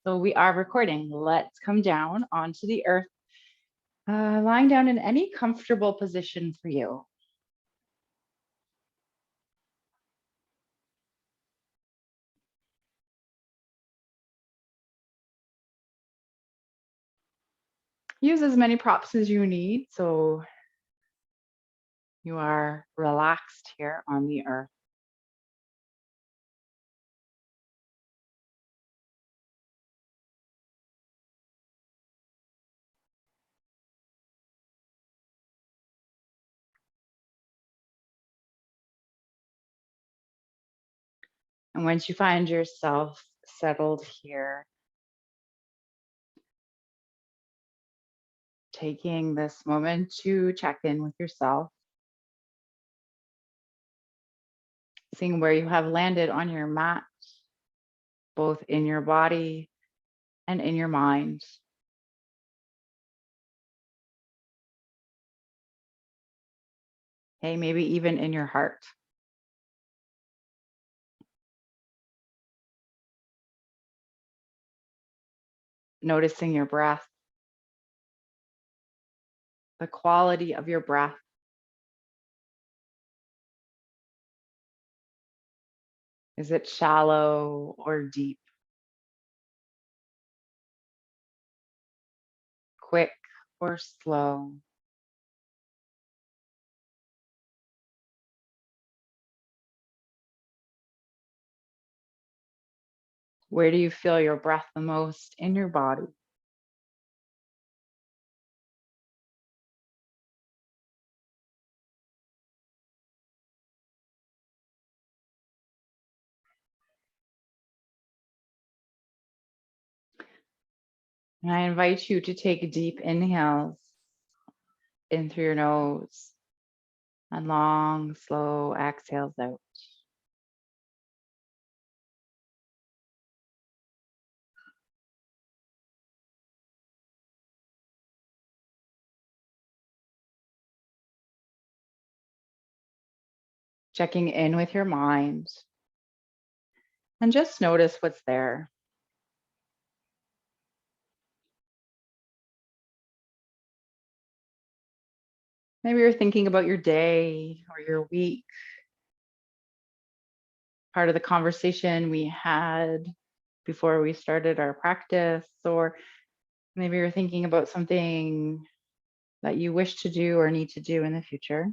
So we are recording. Let's come down onto the earth, lying down in any comfortable position for you. Use as many props as you need so you are relaxed here on the earth. And once you find yourself settled here, taking this moment to check in with yourself, seeing where you have landed on your mat, both in your body and in your mind. Hey, maybe even in your heart. Noticing your breath, the quality of your breath. Is it shallow or deep? Quick or slow? Where do you feel your breath the most in your body? And I invite you to take deep inhales in through your nose and long, slow exhales out. Checking in with your mind and just notice what's there. Maybe you're thinking about your day or your week, part of the conversation we had before we started our practice, or maybe you're thinking about something that you wish to do or need to do in the future.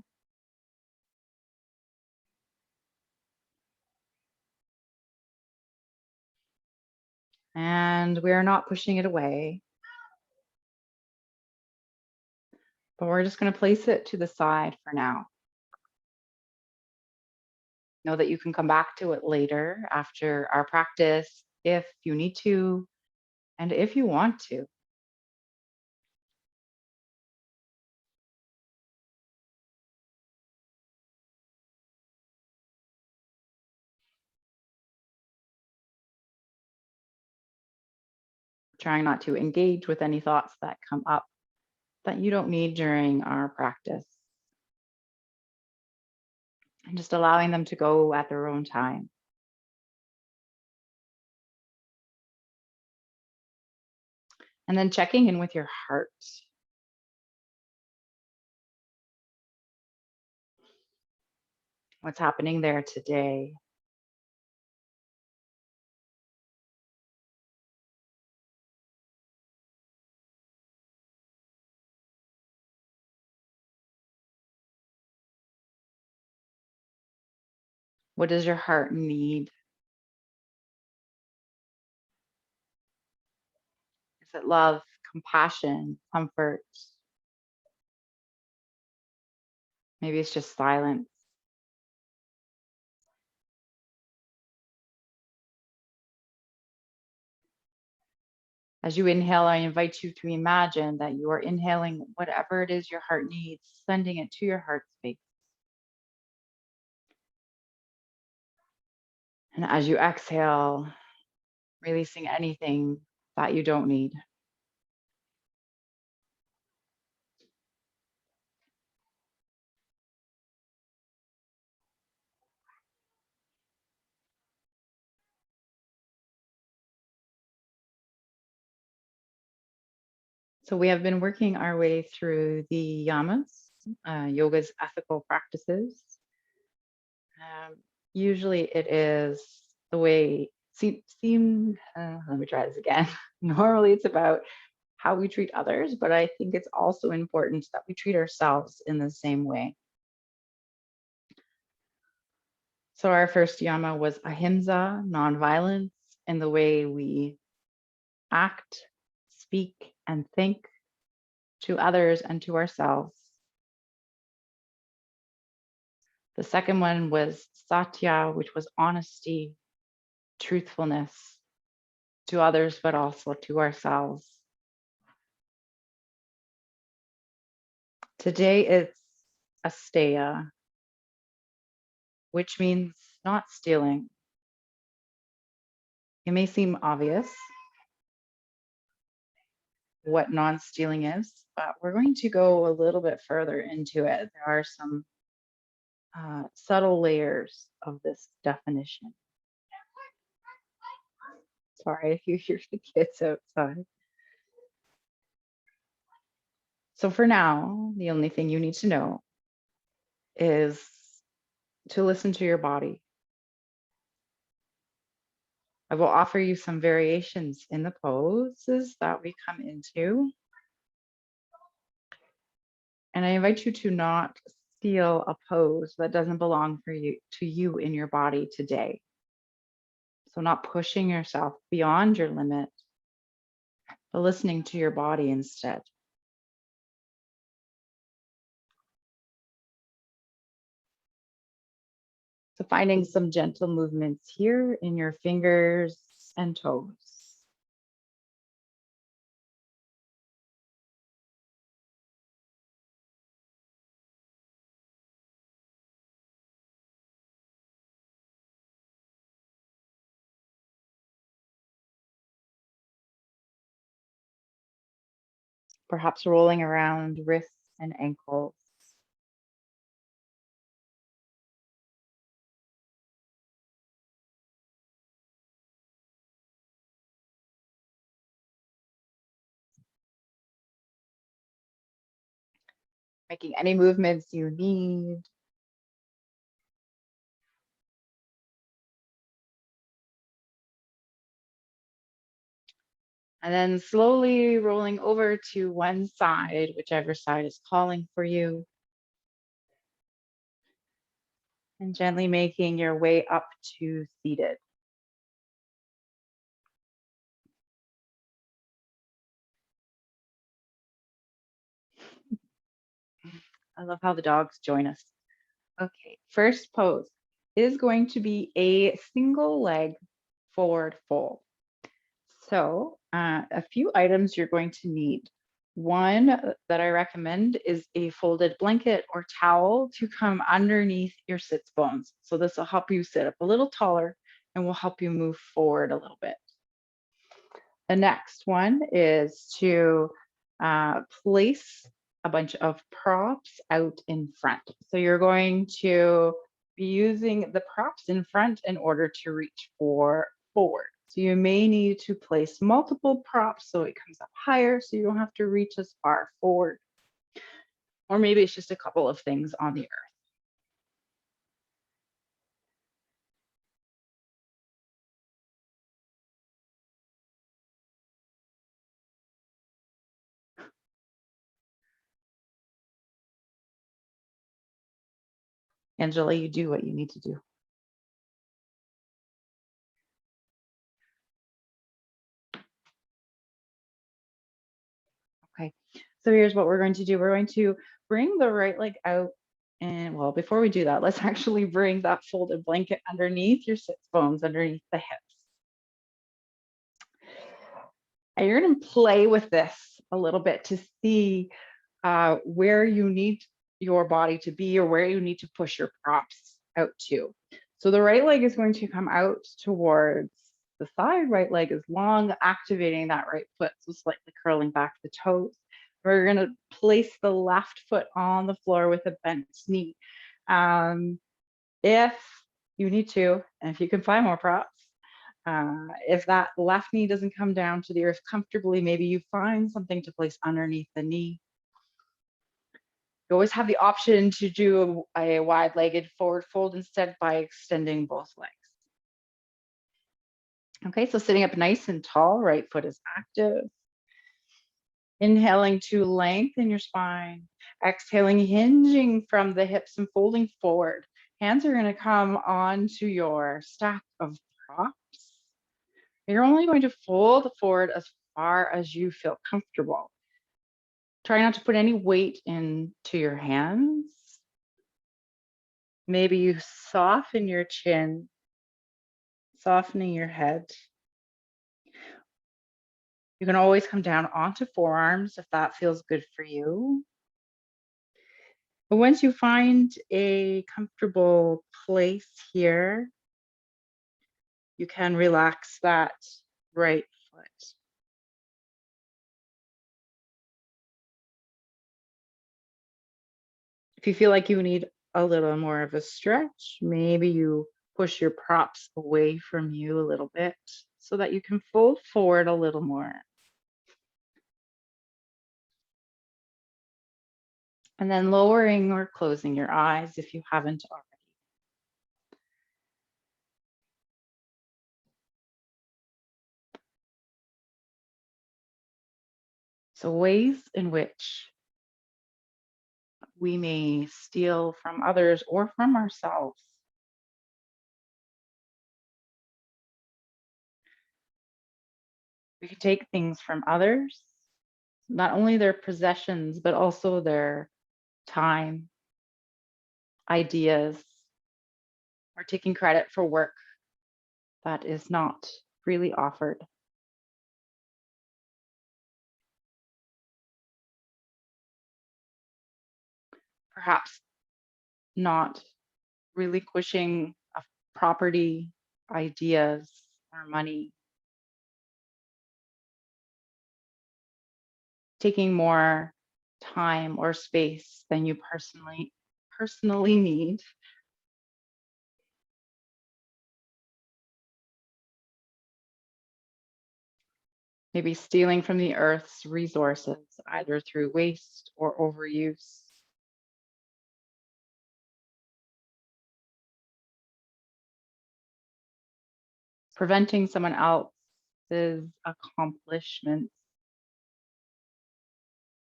And we're not pushing it away, but we're just going to place it to the side for now. Know that you can come back to it later after our practice if you need to and if you want to. Trying not to engage with any thoughts that come up that you don't need during our practice. And just allowing them to go at their own time. And then checking in with your heart. What's happening there today? What does your heart need? Is it love, compassion, comfort? Maybe it's just silence. As you inhale, I invite you to imagine that you are inhaling whatever it is your heart needs, sending it to your heart space. And as you exhale, releasing anything that you don't need. So we have been working our way through the yamas, yoga's ethical practices. Um, Usually it is the way, let me try this again. Normally it's about how we treat others, but I think it's also important that we treat ourselves in the same way. So our first yama was ahimsa, nonviolence, in the way we act, speak, and think to others and to ourselves. The second one was satya, which was honesty, truthfulness to others, but also to ourselves. Today it's Asteya, which means not stealing. It may seem obvious what non-stealing is, but we're going to go a little bit further into it. There are some subtle layers of this definition. Sorry if you hear the kids outside. So for now, the only thing you need to know is to listen to your body. I will offer you some variations in the poses that we come into. And I invite you to not steal a pose that doesn't belong to you in your body today. So not pushing yourself beyond your limit, but listening to your body instead. So finding some gentle movements here in your fingers and toes. Perhaps rolling around wrists and ankles. Making any movements you need. And then slowly rolling over to one side, whichever side is calling for you. And gently making your way up to seated. I love how the dogs join us. Okay, first pose is going to be a single leg forward fold. So a few items you're going to need. One that I recommend is a folded blanket or towel to come underneath your sits bones. So this will help you sit up a little taller and will help you move forward a little bit. The next one is to place a bunch of props out in front. So you're going to be using the props in front in order to reach forward. So you may need to place multiple props so it comes up higher so you don't have to reach as far forward. Or maybe it's just a couple of things on the earth. Angela, you do what you need to do. Okay, so here's what we're going to do. We're going to bring the right leg out. And well, before we do that, let's actually bring that folded blanket underneath your sits bones, underneath the hips. And you're going to play with this a little bit to see where you need your body to be or where you need to push your props out to. So the right leg is going to come out towards the side. Right leg is long, activating that right foot, so slightly curling back the toes. We're going to place the left foot on the floor with a bent knee. If you need to, and if you can find more props, If that left knee doesn't come down to the earth comfortably, maybe you find something to place underneath the knee. You always have the option to do a wide-legged forward fold instead by extending both legs. Okay, so sitting up nice and tall, right foot is active. Inhaling to lengthen your spine. Exhaling, hinging from the hips and folding forward. Hands are going to come onto your stack of props. You're only going to fold forward as far as you feel comfortable. Try not to put any weight into your hands. Maybe you soften your chin, softening your head. You can always come down onto forearms if that feels good for you. But once you find a comfortable place here, you can relax that right foot. If you feel like you need a little more of a stretch, maybe you push your props away from you a little bit so that you can fold forward a little more. And then lowering or closing your eyes if you haven't already. So ways in which we may steal from others or from ourselves. We can take things from others, not only their possessions, but also their time, ideas, or taking credit for work that is not really offered. Perhaps not relinquishing of property, ideas, or money. Taking more time or space than you personally need. Maybe stealing from the earth's resources, either through waste or overuse. Preventing someone else's accomplishments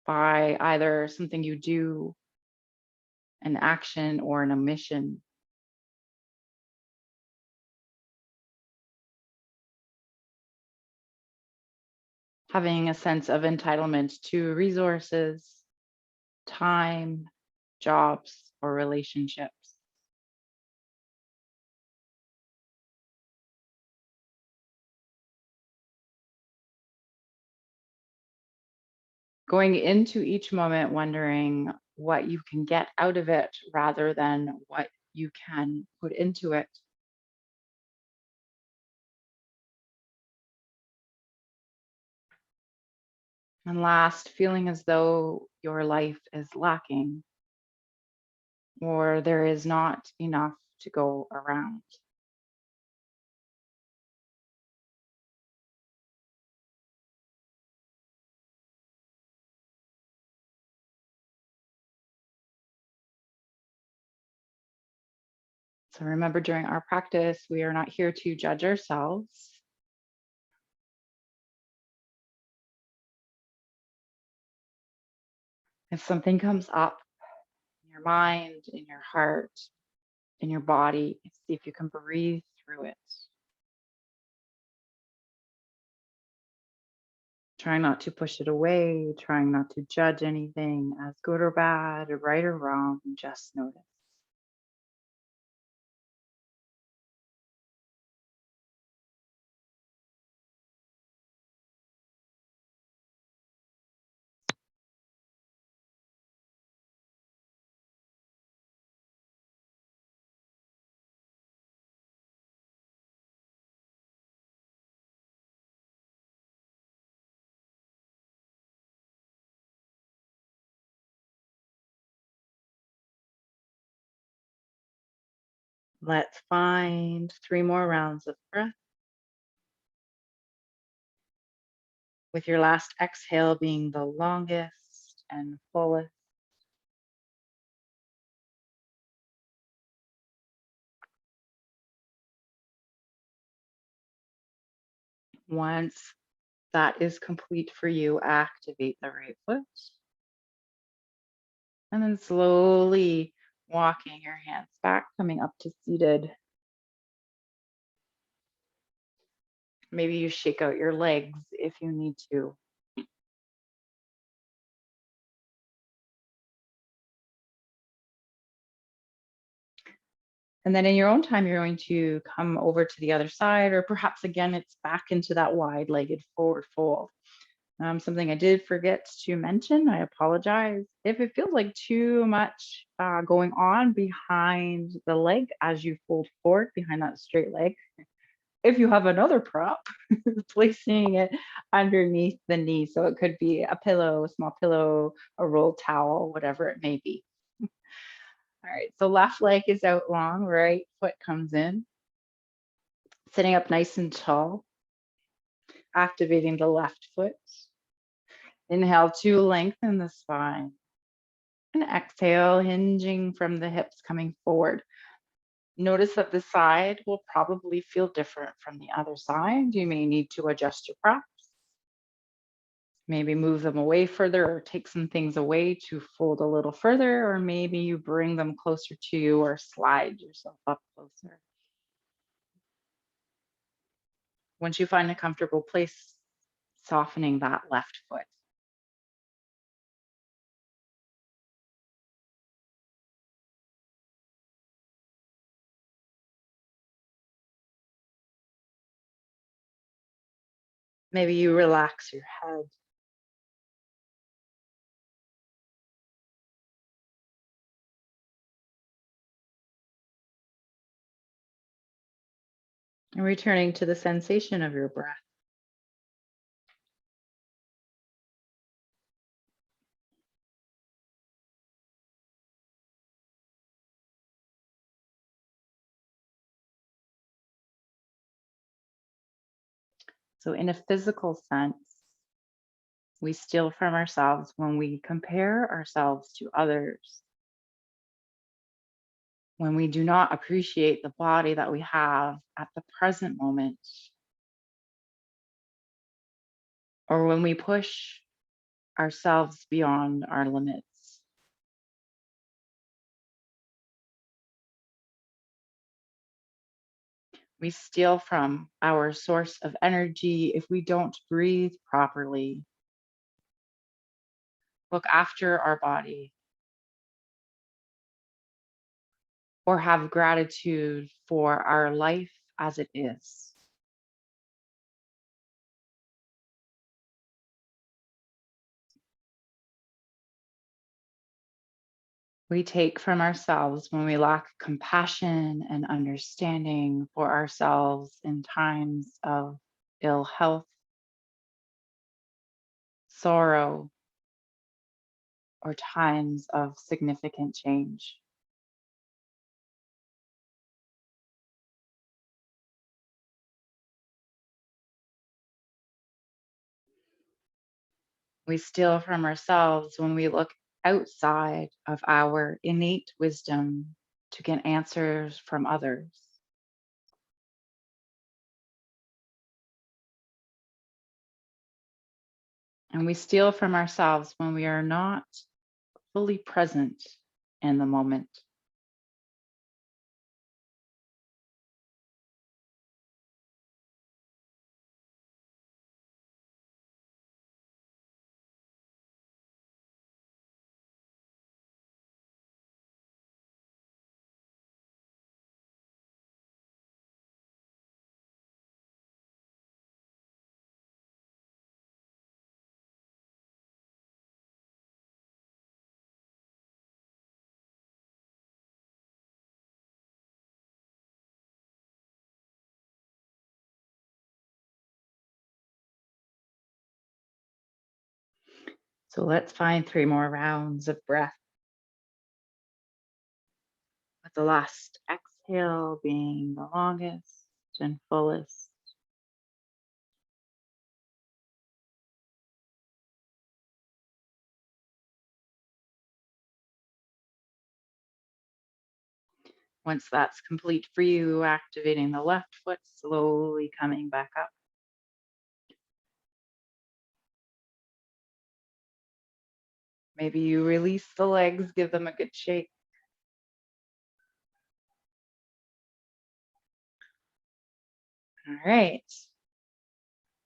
by either something you do, an action, or an omission. Having a sense of entitlement to resources, time, jobs, or relationships. Going into each moment wondering what you can get out of it rather than what you can put into it. And last, feeling as though your life is lacking or there is not enough to go around. So remember, during our practice, we are not here to judge ourselves. If something comes up in your mind, in your heart, in your body, see if you can breathe through it. Trying not to push it away, trying not to judge anything as good or bad or right or wrong, just notice. Let's find 3 more rounds of breath. with your last exhale being the longest and fullest. Once that is complete for you, activate the right foot and then slowly walking your hands back, coming up to seated. Maybe you shake out your legs if you need to. And then in your own time, you're going to come over to the other side, or perhaps again, it's back into that wide legged forward fold. Something I did forget to mention, I apologize. If it feels like too much going on behind the leg as you fold forward behind that straight leg, if you have another prop, placing it underneath the knee. So it could be a pillow, a small pillow, a rolled towel, whatever it may be. All right, so left leg is out long, right foot comes in, sitting up nice and tall, activating the left foot. Inhale to lengthen the spine. And exhale, hinging from the hips coming forward. Notice that the side will probably feel different from the other side. You may need to adjust your props, maybe move them away further or take some things away to fold a little further, or maybe you bring them closer to you or slide yourself up closer. Once you find a comfortable place, softening that left foot. Maybe you relax your head. And returning to the sensation of your breath. So, in a physical sense, we steal from ourselves when we compare ourselves to others, when we do not appreciate the body that we have at the present moment, or when we push ourselves beyond our limits. We steal from our source of energy if we don't breathe properly, look after our body, or have gratitude for our life as it is. We take from ourselves when we lack compassion and understanding for ourselves in times of ill health, sorrow, or times of significant change. We steal from ourselves when we look outside of our innate wisdom to get answers from others. And we steal from ourselves when we are not fully present in the moment. So let's find 3 more rounds of breath, with the last exhale being the longest and fullest. Once that's complete for you, activating the left foot, slowly coming back up. Maybe you release the legs, give them a good shake. All right.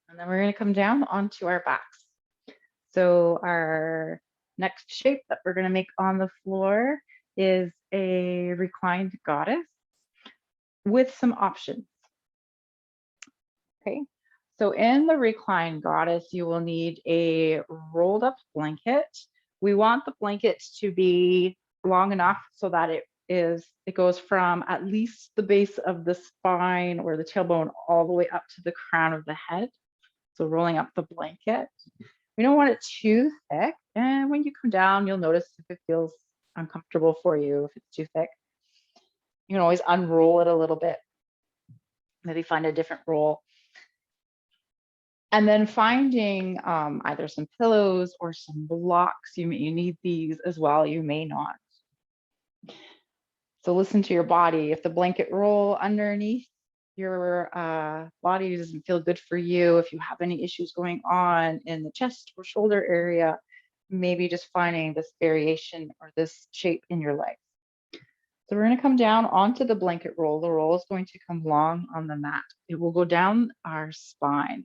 And then we're going to come down onto our backs. So our next shape that we're going to make on the floor is a reclined goddess with some options. Okay. So in the reclined goddess, you will need a rolled up blanket. We want the blanket to be long enough so that it goes from at least the base of the spine or the tailbone all the way up to the crown of the head. So rolling up the blanket. We don't want it too thick. And when you come down, you'll notice if it feels uncomfortable for you, if it's too thick. You can always unroll it a little bit. Maybe find a different roll. And then finding either some pillows or some blocks. You need these as well. You may not. So listen to your body. If the blanket roll underneath your body doesn't feel good for you, if you have any issues going on in the chest or shoulder area, maybe just finding this variation or this shape in your legs. So we're going to come down onto the blanket roll. The roll is going to come long on the mat. It will go down our spine.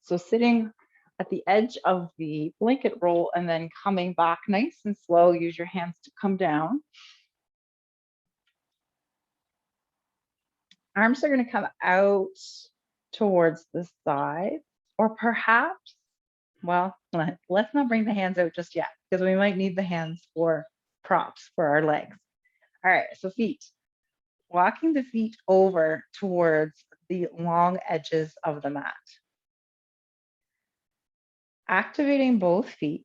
So sitting at the edge of the blanket roll and then coming back nice and slow, use your hands to come down. Arms are going to come out towards the side, or perhaps, well, let's not bring the hands out just yet because we might need the hands for props for our legs. All right, so feet. Walking the feet over towards the long edges of the mat. Activating both feet,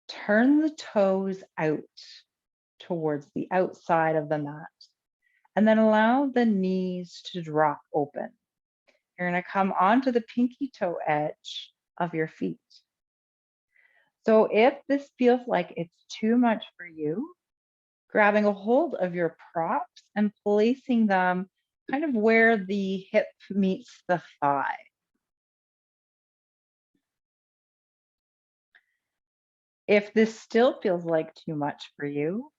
turn the toes out towards the outside of the mat, and then allow the knees to drop open. You're going to come onto the pinky toe edge of your feet. So if this feels like it's too much for you, grabbing a hold of your props and placing them kind of where the hip meets the thigh. If this still feels like too much for you,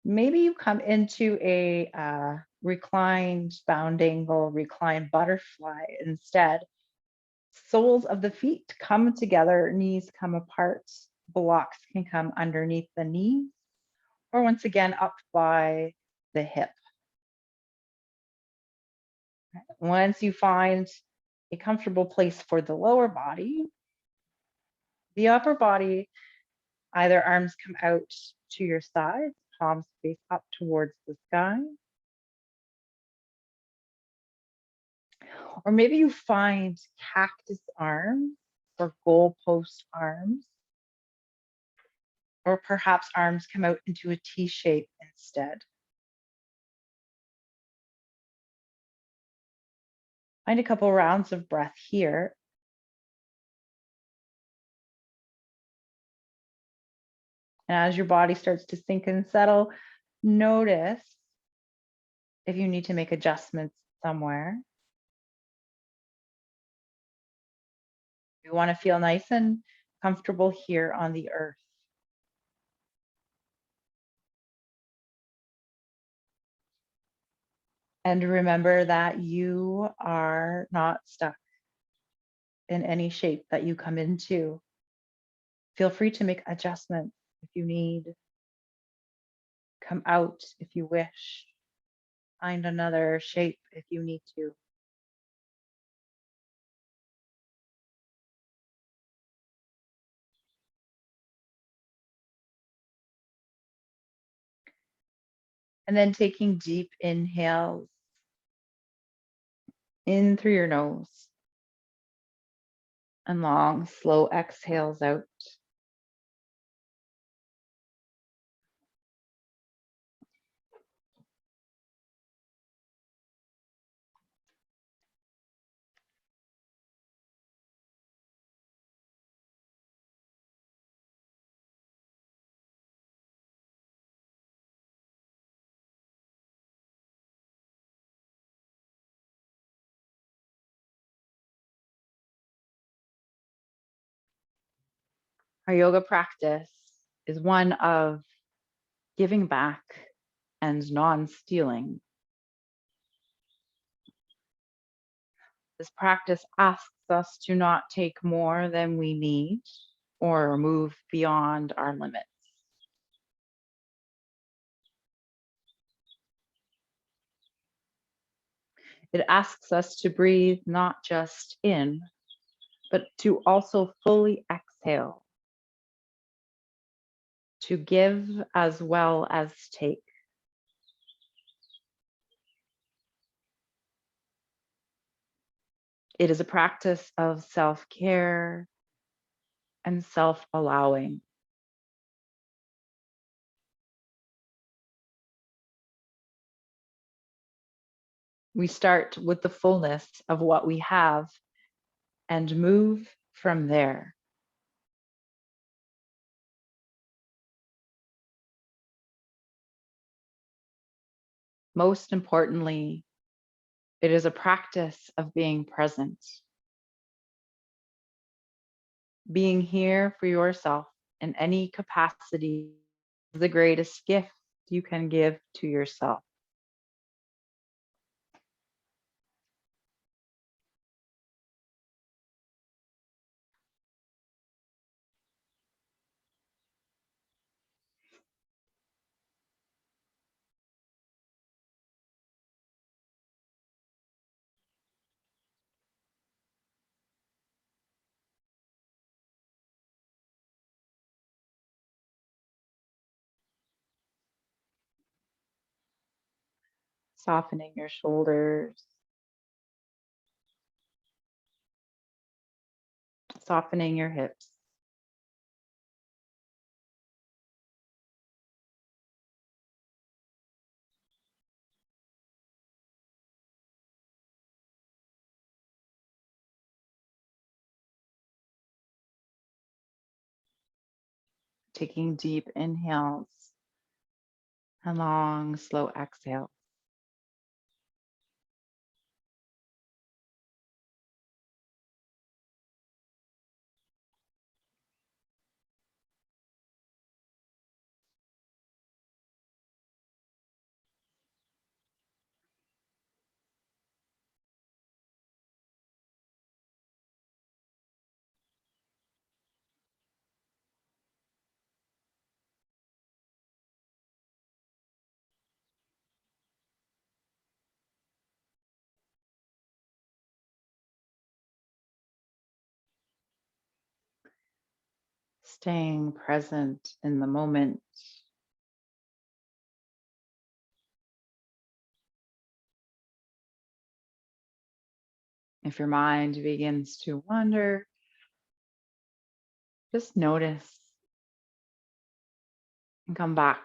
maybe you come into a reclined bound angle, reclined butterfly instead. Soles of the feet come together, knees come apart, blocks can come underneath the knees, or once again up by the hip. Once you find a comfortable place for the lower body, the upper body, either arms come out to your sides, palms face up towards the sky. Or maybe you find cactus arms or goalpost arms. Or perhaps arms come out into a T shape instead. Find a couple rounds of breath here. And as your body starts to sink and settle, notice if you need to make adjustments somewhere. We want to feel nice and comfortable here on the earth. And remember that you are not stuck in any shape that you come into. Feel free to make adjustments if you need. Come out if you wish. Find another shape if you need to. And then taking deep inhales in through your nose and long, slow exhales out. Our yoga practice is one of giving back and non-stealing. This practice asks us to not take more than we need or move beyond our limits. It asks us to breathe not just in, but to also fully exhale, to give as well as take. It is a practice of self-care and self-allowing. We start with the fullness of what we have and move from there. Most importantly, it is a practice of being present, being here for yourself in any capacity is the greatest gift you can give to yourself. Softening your shoulders, softening your hips, taking deep inhales and long, slow exhales. Staying present in the moment. If your mind begins to wander, just notice and come back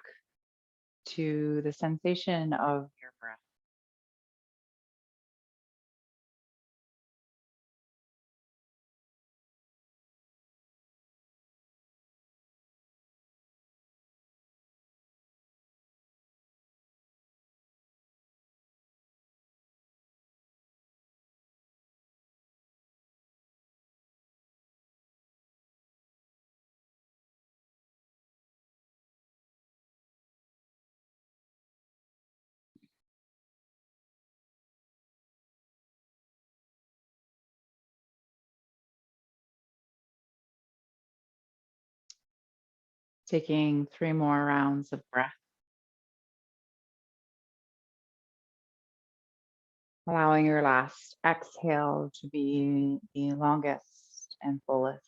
to the sensation of your breath. Taking 3 more rounds of breath, allowing your last exhale to be the longest and fullest.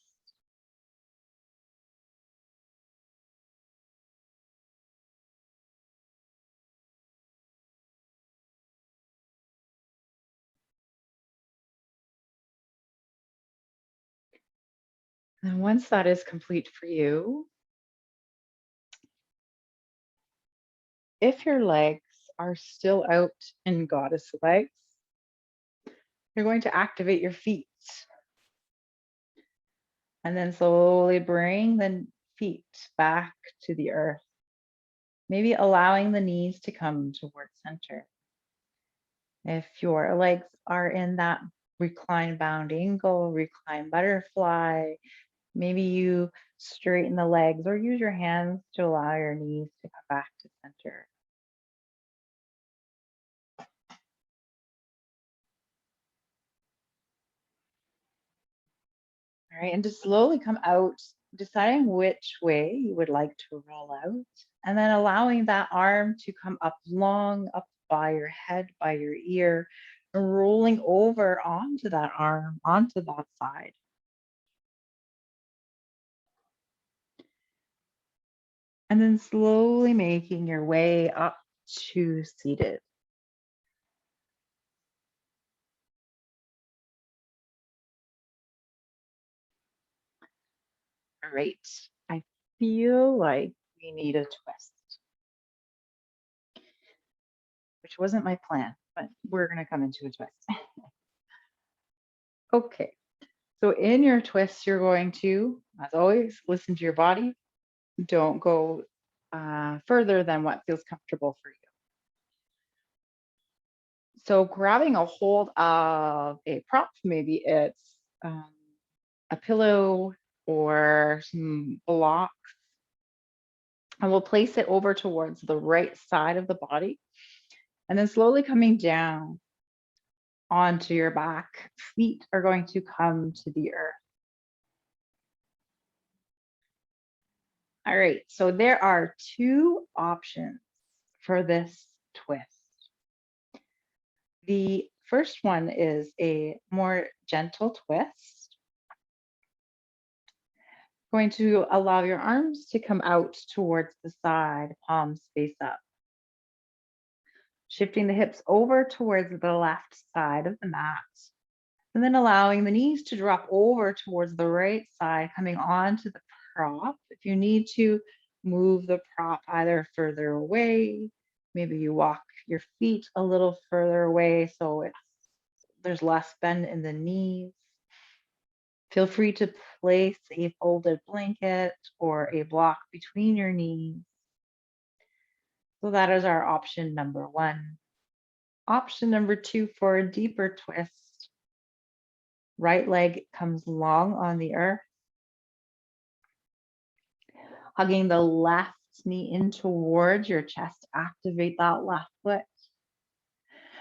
And once that is complete for you, if your legs are still out in goddess legs, you're going to activate your feet and then slowly bring the feet back to the earth, maybe allowing the knees to come towards center. If your legs are in that recline bound angle, recline butterfly, Maybe you straighten the legs or use your hands to allow your knees to come back to center. All right, and to slowly come out, deciding which way you would like to roll out, and then allowing that arm to come up long, up by your head, by your ear, and rolling over onto that arm, onto that side. And then slowly making your way up to seated. All right, I feel like we need a twist, which wasn't my plan, but we're going to come into a twist. Okay, so in your twist, you're going to, as always, listen to your body. Don't go further than what feels comfortable for you. So grabbing a hold of a prop, maybe it's a pillow or some blocks, and we'll place it over towards the right side of the body, and then slowly coming down onto your back. Feet are going to come to the earth. All right, so there are two options for this twist. The first one is a more gentle twist. Going to allow your arms to come out towards the side, palms face up. Shifting the hips over towards the left side of the mat. And then allowing the knees to drop over towards the right side, coming onto the prop. If you need to move the prop either further away, maybe you walk your feet a little further away so there's less bend in the knees. Feel free to place a folded blanket or a block between your knees. So that is our option number one. Option number two for a deeper twist. Right leg comes long on the earth. Hugging the left knee in towards your chest. Activate that left foot.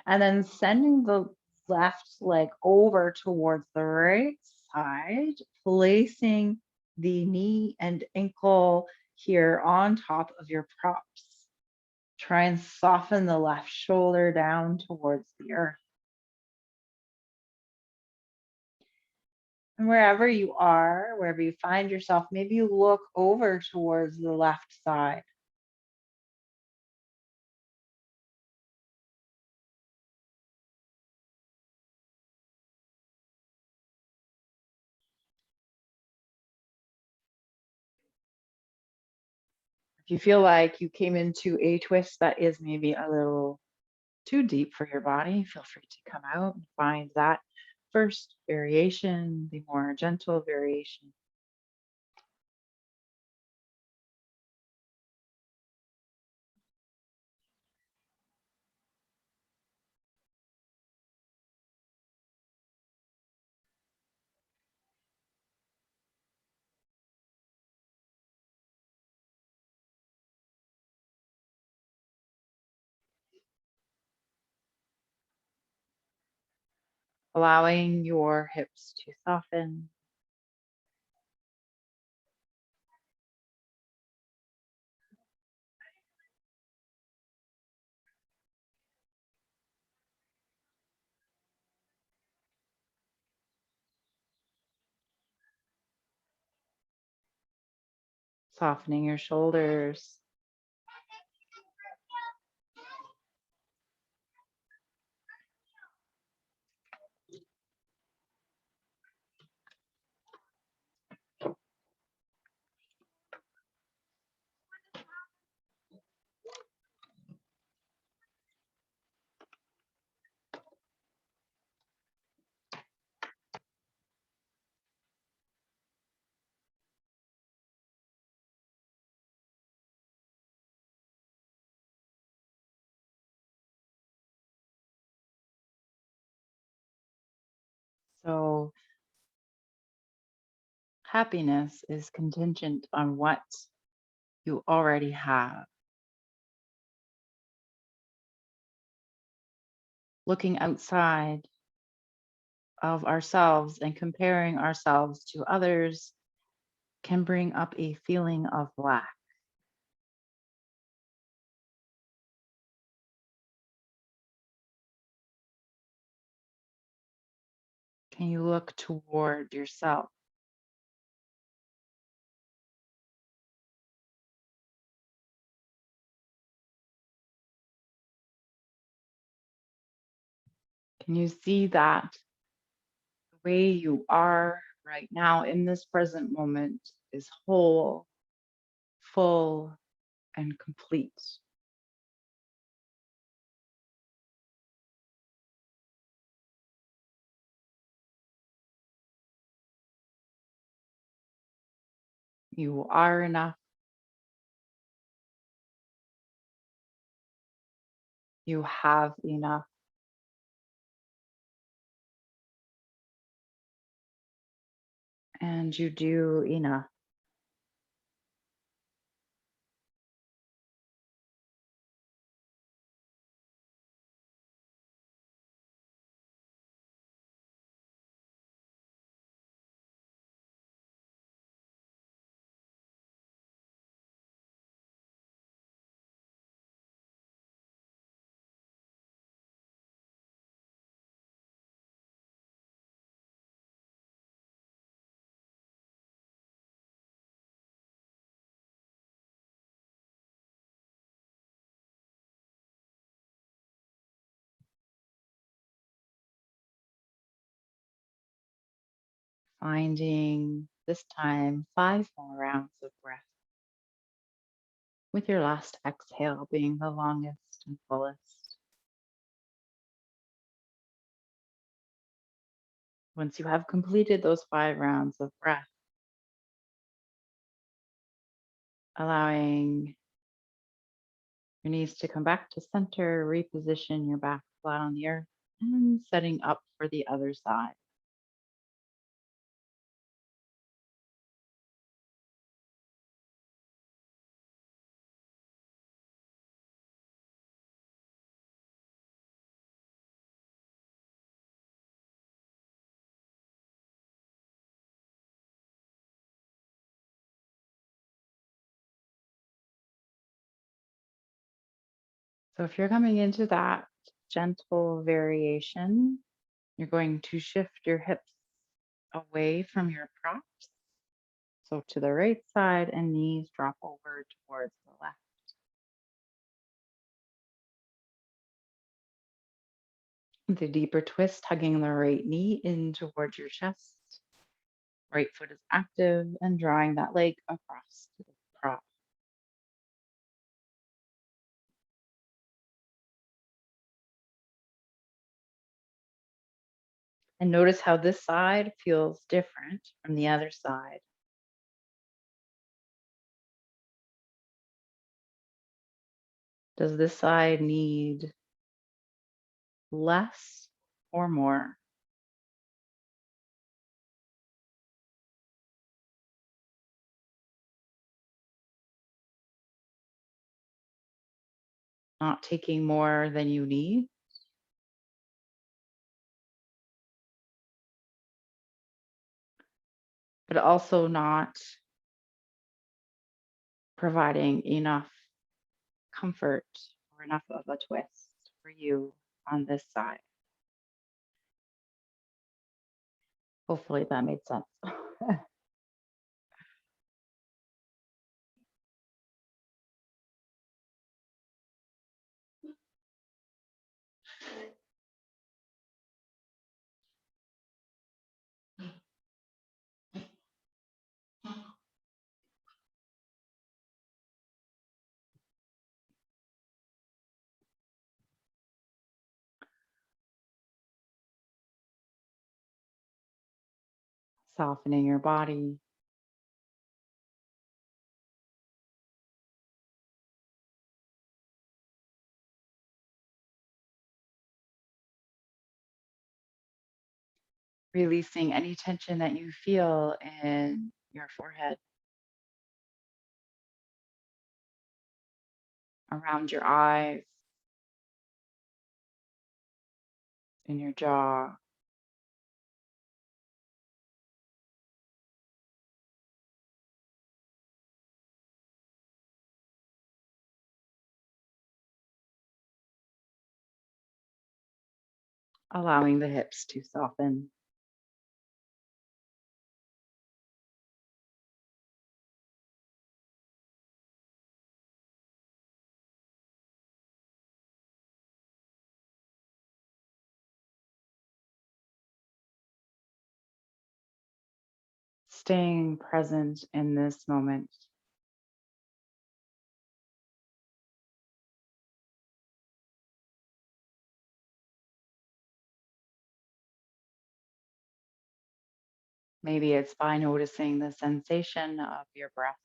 And then sending the left leg over towards the right side, placing the knee and ankle here on top of your props. Try and soften the left shoulder down towards the earth. And wherever you are, wherever you find yourself, maybe you look over towards the left side. If you feel like you came into a twist that is maybe a little too deep for your body, feel free to come out and find that first variation, the more gentle variation. Allowing your hips to soften. Softening your shoulders. So Happiness is contingent on what you already have. Looking outside of ourselves and comparing ourselves to others can bring up a feeling of lack. Can you look toward yourself? Can you see that the way you are right now in this present moment is whole, full, and complete? You are enough. You have enough, and you do enough. Finding this time 5 more rounds of breath, with your last exhale being the longest and fullest. Once you have completed those 5 rounds of breath, allowing your knees to come back to center, reposition your back flat on the earth, and setting up for the other side. So if you're coming into that gentle variation, you're going to shift your hips away from your props. So to the right side, and knees drop over towards the left. With a deeper twist, hugging the right knee in towards your chest. Right foot is active and drawing that leg across to the prop. And notice how this side feels different from the other side. Does this side need less or more? Not taking more than you need, but also not providing enough comfort or enough of a twist for you on this side. Hopefully that made sense. Softening your body, releasing any tension that you feel in your forehead, around your eyes, in your jaw, allowing the hips to soften. Staying present in this moment. Maybe it's by noticing the sensation of your breath,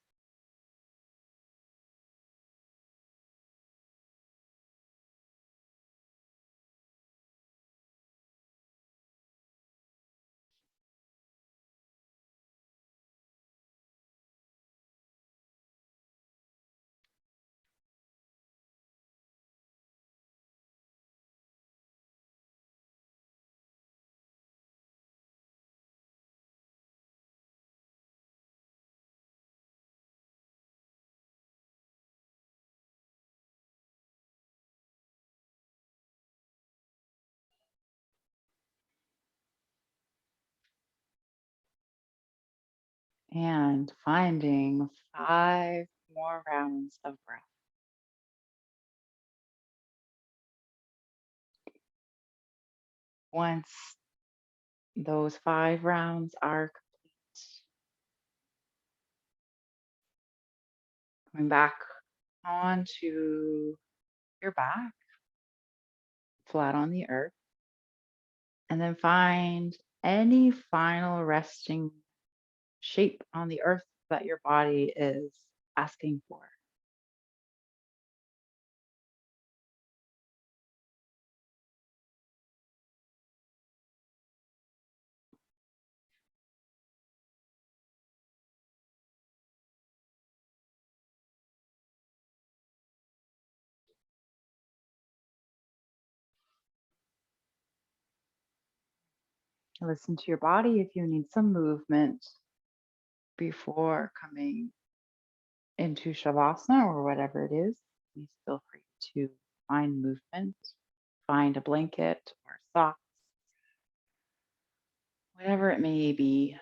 and finding 5 more rounds of breath. Once those 5 rounds are complete, coming back onto your back, flat on the earth, and then find any final resting shape on the earth that your body is asking for. Listen to your body if you need some movement before coming into Shavasana or whatever it is. Please feel free to find movement, find a blanket or socks, whatever it may be.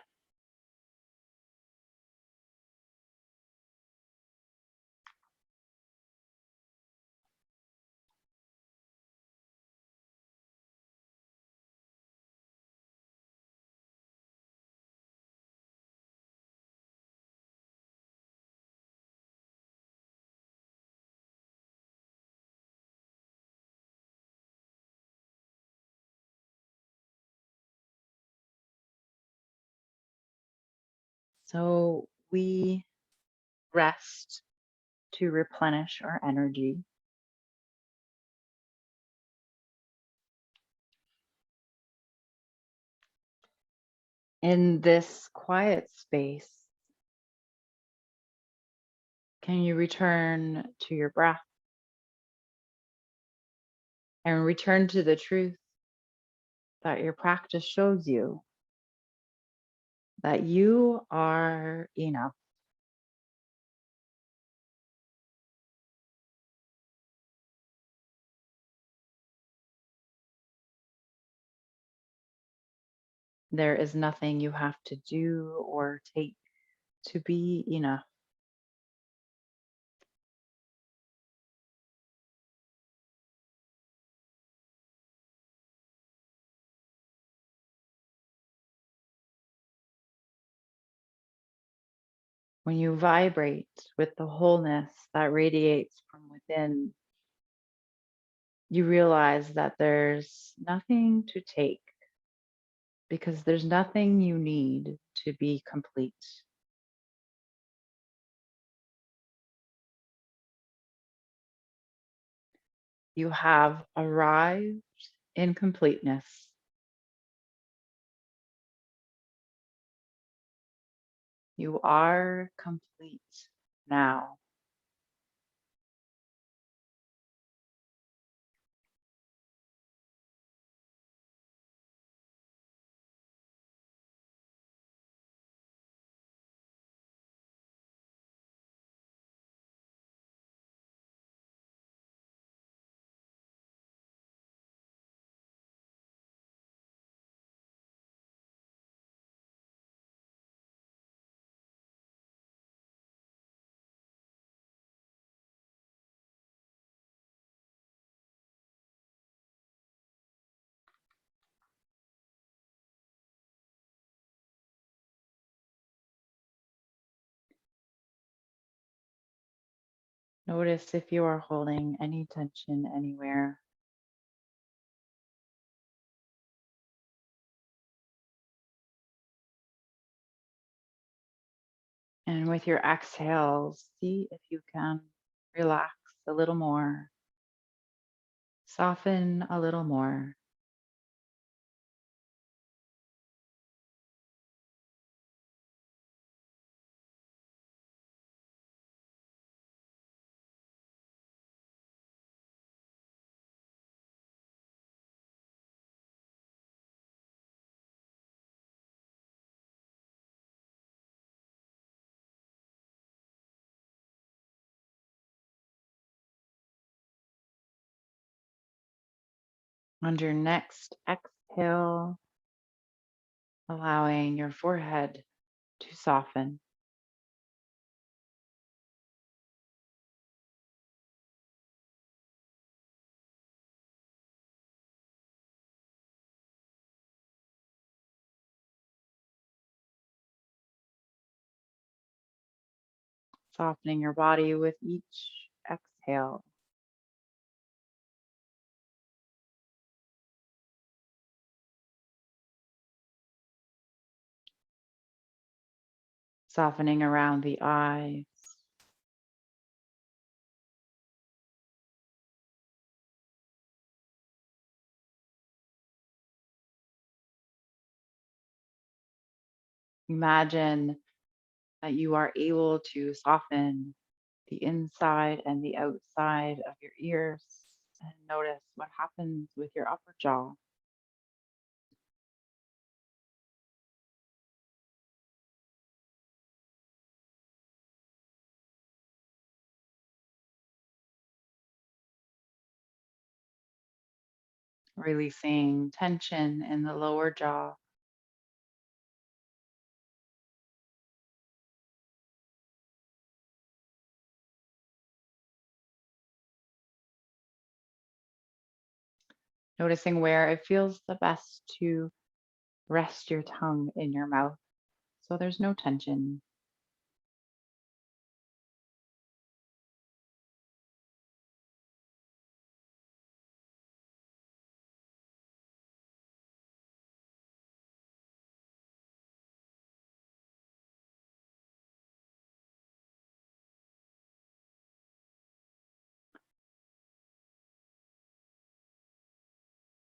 So we rest to replenish our energy. In this quiet space, can you return to your breath and return to the truth that your practice shows you that you are enough? There is nothing you have to do or take to be enough. When you vibrate with the wholeness that radiates from within, you realize that there's nothing to take because there's nothing you need to be complete. You have arrived in completeness. You are complete now. Notice if you are holding any tension anywhere. And with your exhales, see if you can relax a little more, soften a little more. On your next exhale, allowing your forehead to soften. Softening your body with each exhale. Softening around the eyes. Imagine that you are able to soften the inside and the outside of your ears and notice what happens with your upper jaw. Releasing tension in the lower jaw. Noticing where it feels the best to rest your tongue in your mouth so there's no tension.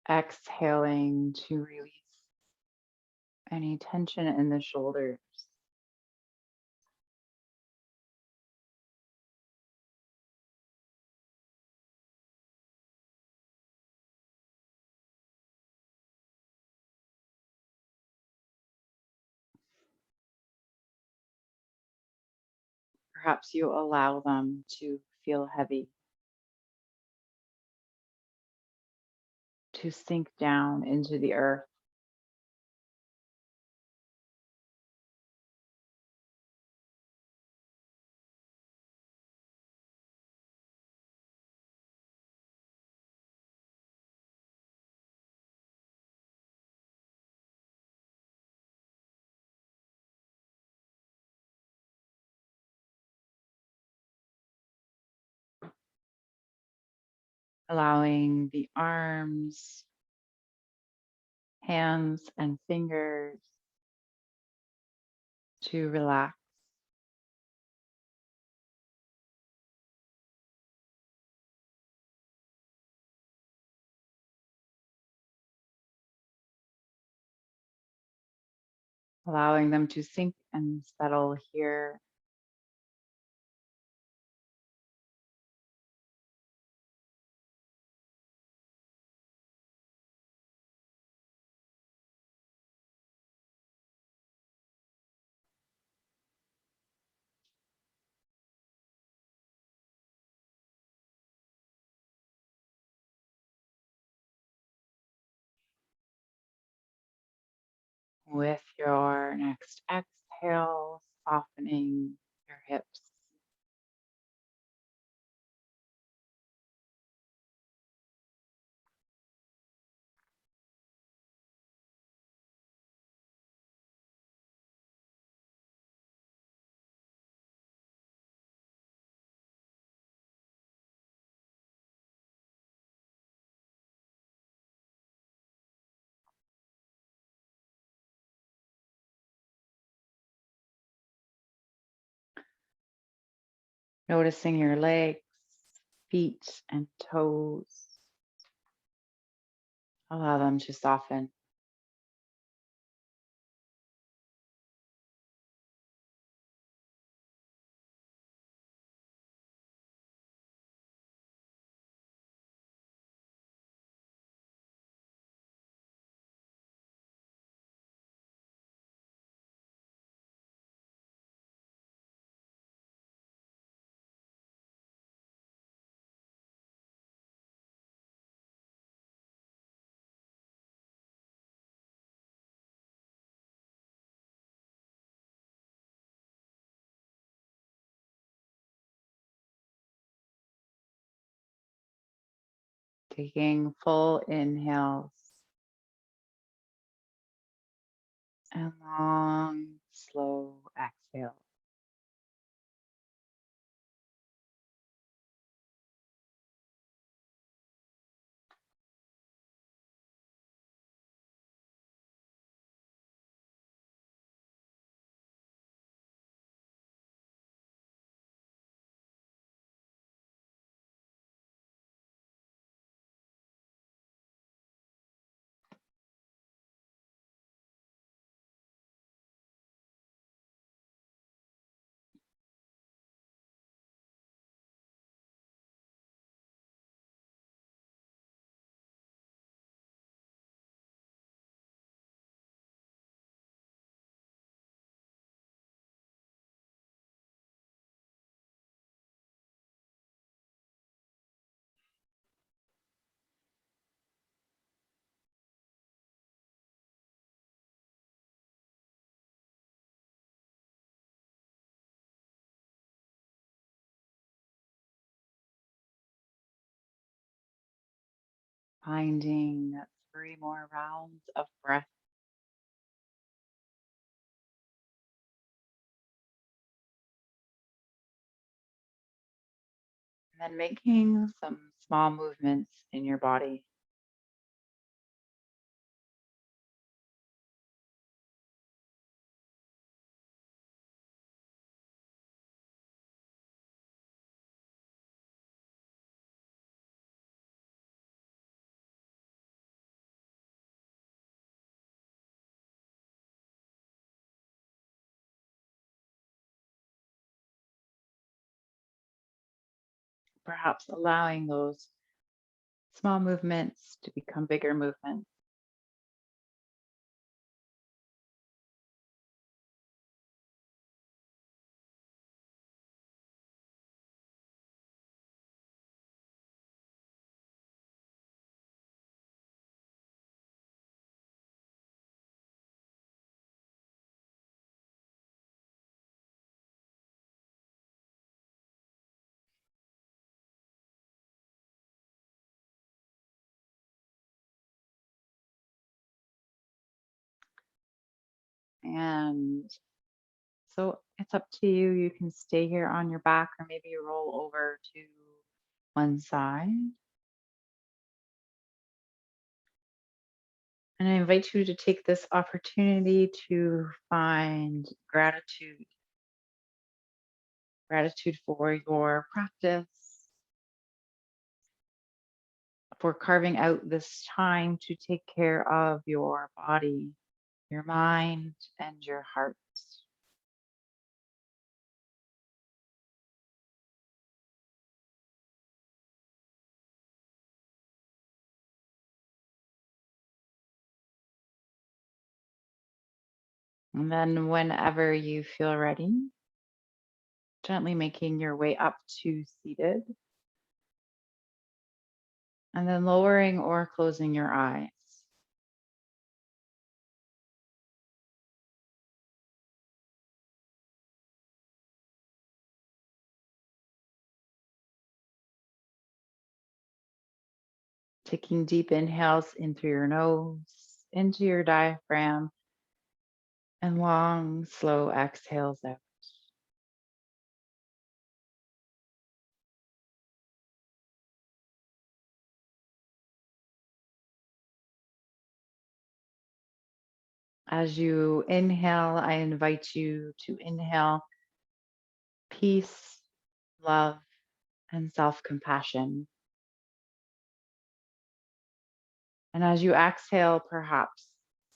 Exhaling to release any tension in the shoulders. Perhaps you allow them to feel heavy, to sink down into the earth. Allowing the arms, hands, and fingers to relax. allowing them to sink and settle here. With your next exhale, softening your hips. Noticing your legs, feet, and toes. Allow them to soften. Taking full inhales and long, slow exhales. Finding 3 more rounds of breath, and then making some small movements in your body. Perhaps allowing those small movements to become bigger movements. And so it's up to you. You can stay here on your back or maybe roll over to one side. And I invite you to take this opportunity to find gratitude for your practice, for carving out this time to take care of your body. your mind, and your heart. And then, whenever you feel ready, gently making your way up to seated, and then lowering or closing your eyes. Taking deep inhales in through your nose, into your diaphragm, and long, slow exhales out. As you inhale, I invite you to inhale peace, love, and self compassion. And as you exhale, perhaps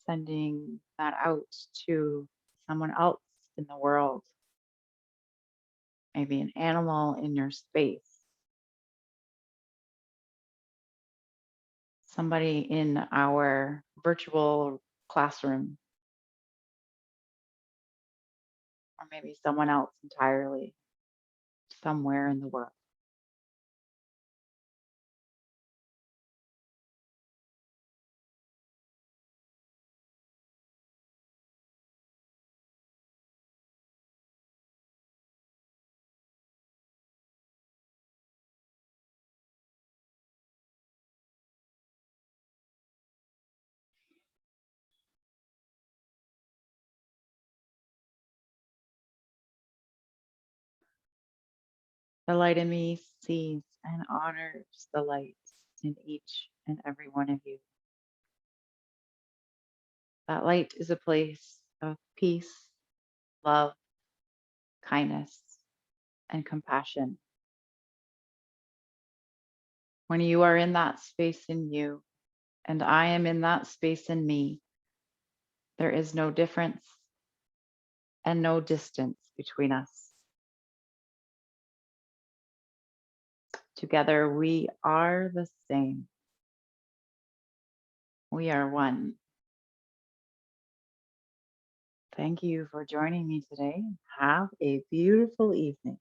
sending that out to someone else in the world, maybe an animal in your space, somebody in our virtual classroom, or maybe someone else entirely somewhere in the world. The light in me sees and honors the light in each and every one of you. That light is a place of peace, love, kindness, and compassion. When you are in that space in you, and I am in that space in me, there is no difference and no distance between us. Together, we are the same. We are one. Thank you for joining me today. Have a beautiful evening.